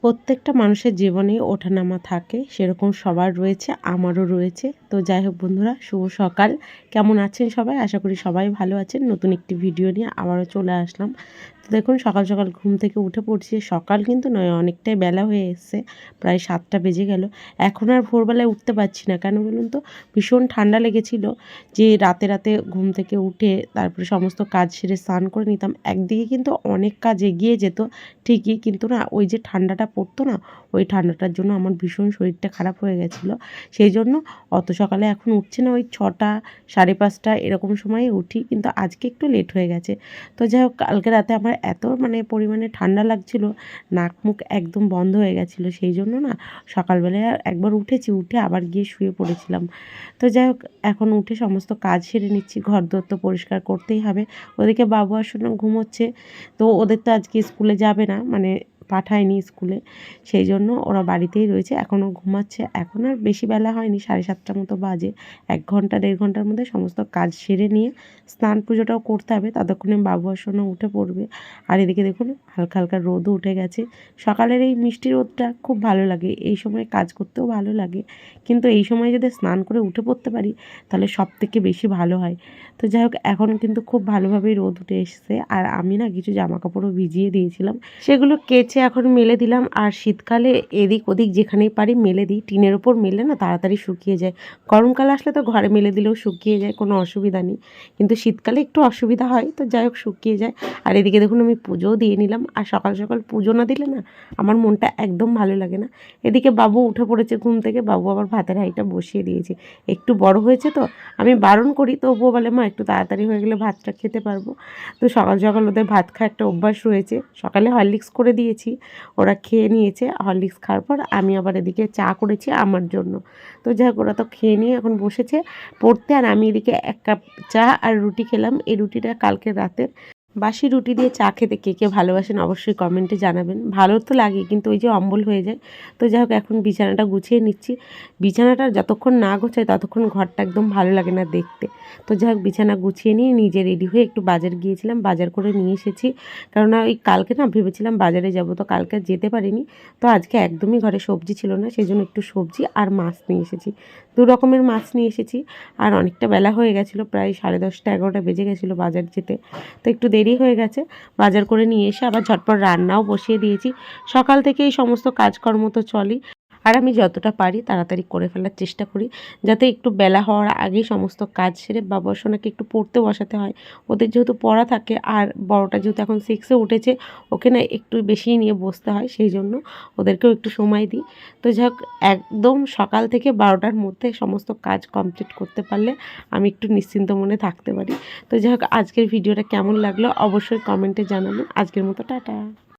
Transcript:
প্রত্যেকটা মানুষের জীবনেই ওঠানামা থাকে, সেরকম সবার রয়েছে, আমারও রয়েছে। তো যাই হোক বন্ধুরা, শুভ সকাল। কেমন আছেন সবাই? আশা করি সবাই ভালো আছেন। নতুন একটি ভিডিও নিয়ে আবারও চলে আসলাম। তো দেখুন, সকাল সকাল ঘুম থেকে উঠে পড়ছি। সকাল কিন্তু নয়, অনেকটাই বেলা হয়ে এসছে, প্রায় 7টা বেজে গেল। এখন আর ভোরবেলায় উঠতে পারছি না, কেন বলুন তো? ভীষণ ঠান্ডা লেগেছিল, যে রাতে রাতে ঘুম থেকে উঠে তারপরে সমস্ত কাজ সেরে স্নান করে নিতাম। একদিকে কিন্তু অনেক কাজ এগিয়ে যেত ঠিকই, কিন্তু না, ওই যে ঠান্ডাটা পড়তো না, ওই ঠান্ডাটার জন্য আমার ভীষণ শরীরটা খারাপ হয়ে গেছিলো। সেই জন্য অত সকালে এখন উঠছি না, ওই 6টা 5:30 এরকম সময়ে উঠি, কিন্তু আজকে একটু লেট হয়ে গেছে। তো যাই হোক, কালকে রাতে আমার এত পরিমাণে ঠান্ডা লাগছিল, নাক মুখ একদম বন্ধ হয়ে গেছিলো। সেই জন্য না, সকালবেলায় একবার উঠেছি, উঠে আবার গিয়ে শুয়ে পড়েছিলাম। তো যাই হোক, এখন উঠে সমস্ত কাজ সেরে নিচ্ছি। ঘরদোর তো পরিষ্কার করতেই হবে। ওদিকে বাবু আসলে ঘুমোচ্ছে। তো ওদের তো আজকে স্কুলে যাবে না, পাঠায়নি স্কুলে, সেই জন্য ওরা বাড়িতেই রয়েছে, এখনও ঘুমাচ্ছে। এখন আর বেশি বেলা হয়নি, 7:30 মতো বাজে। 1 ঘন্টা 1.5 ঘন্টার মধ্যে সমস্ত কাজ সেরে নিয়ে স্নান পুজোটাও করতে হবে, ততক্ষণে বাবু আসলে উঠে পড়বে। আর এদিকে দেখুন, হালকা হালকা রোদও উঠে গেছে। সকালের এই মিষ্টি রোদটা খুব ভালো লাগে, এই সময় কাজ করতেও ভালো লাগে, কিন্তু এই সময় যদি স্নান করে উঠে পড়তে পারি তাহলে সব থেকে বেশি ভালো হয়। তো যাই হোক, এখন কিন্তু খুব ভালোভাবেই রোদ উঠে এসছে। আর আমি না কিছু জামা কাপড়ও ভিজিয়ে দিয়েছিলাম, সেগুলো কেচে এখন মেলে দিলাম। আর শীতকালে এদিক ওদিক যেখানেই পারি মেলে দিই, টিনের ওপর মেলে না তাড়াতাড়ি শুকিয়ে যায়। গরমকাল আসলে তো ঘরে মেলে দিলেও শুকিয়ে যায়, কোনো অসুবিধা নেই, কিন্তু শীতকালে একটু অসুবিধা হয়। তো যাই হোক, শুকিয়ে যায়। আর এদিকে দেখুন, আমি পুজোও দিয়ে নিলাম। আর সকাল সকাল পুজো না দিলে না আমার মনটা একদম ভালো লাগে না। এদিকে বাবু উঠে পড়েছে ঘুম থেকে, বাবু আবার ভাতের হাঁড়িটা বসিয়ে দিয়েছে। একটু বড় হয়েছে তো, আমি বারণ করি, তবুও বলে মা একটু তাড়াতাড়ি হয়ে গেলে ভাতটা খেতে পারবো। তো সকাল সকাল ওদের ভাত খাওয়ার একটা অভ্যাস রয়েছে। সকালে হরলিক্স করে দিয়েছি, ওরা খেয়ে নিয়েছে। হরলিক্স খাওয়ার পর আমি আবার এদিকে চা করেছি আমার জন্য। তো যাই হোক, ওরা তো খেয়ে নিয়ে এখন বসেছে পড়তে, আর আমি এদিকে 1 কাপ চা আর রুটি খেলাম। এই রুটিটা কালকে রাতের। বাসি রুটি দিয়ে চা খেতে কে কে ভালোবাসেন অবশ্যই কমেন্টে জানাবেন। ভালো তো লাগে, কিন্তু ওই যে অম্বল হয়ে যায়। তো যাই হোক, এখন বিছানাটা গুছিয়ে নিচ্ছি। বিছানাটা যতক্ষণ না গোছাই ততক্ষণ ঘরটা একদম ভালো লাগে না দেখতে। তো যাই হোক, বিছানা গুছিয়ে নিয়ে নিজে রেডি হয়ে একটু বাজার গিয়েছিলাম, বাজার করে নিয়ে এসেছি। কেননা ওই কালকে না ভেবেছিলাম বাজারে যাব, তো কালকে যেতে পারিনি। তো আজকে একদমই ঘরে সবজি ছিল না, সেই জন্য একটু সবজি আর মাছ নিয়ে এসেছি। 2 রকমের মাছ নিয়ে এসেছি। আর অনেকটা বেলা হয়ে গেছিলো, প্রায় 10:30 11টা বেজে গেছিলো বাজার যেতে। তো একটু দেরি হয়ে গেছে। বাজার করে নিয়ে এসে আবার ঝটপট রান্নাও বসিয়ে দিয়েছি। সকাল থেকে এই সমস্ত কাজকর্ম তো চলেই। আর আমি যতটা পারি তাড়াতাড়ি করে ফেলার চেষ্টা করি, যাতে একটু বেলা হওয়ার আগেই সমস্ত কাজ সেরে বাবা সোনাকে একটু পড়তে বসাতে হয়। ওদের যেহেতু পড়া থাকে, আর বড়টা যেহেতু এখন 6-এ উঠেছে, ওকে না একটু বেশি নিয়ে বসতে হয়, সেই জন্য ওদেরকেও একটু সময় দিই। তো যাই হোক, একদম সকাল থেকে 12টার মধ্যে সমস্ত কাজ কমপ্লিট করতে পারলে আমি একটু নিশ্চিন্ত মনে থাকতে পারি। তো যাই হোক, আজকের ভিডিওটা কেমন লাগলো অবশ্যই কমেন্টে জানাবেন। আজকের মতো টাটা।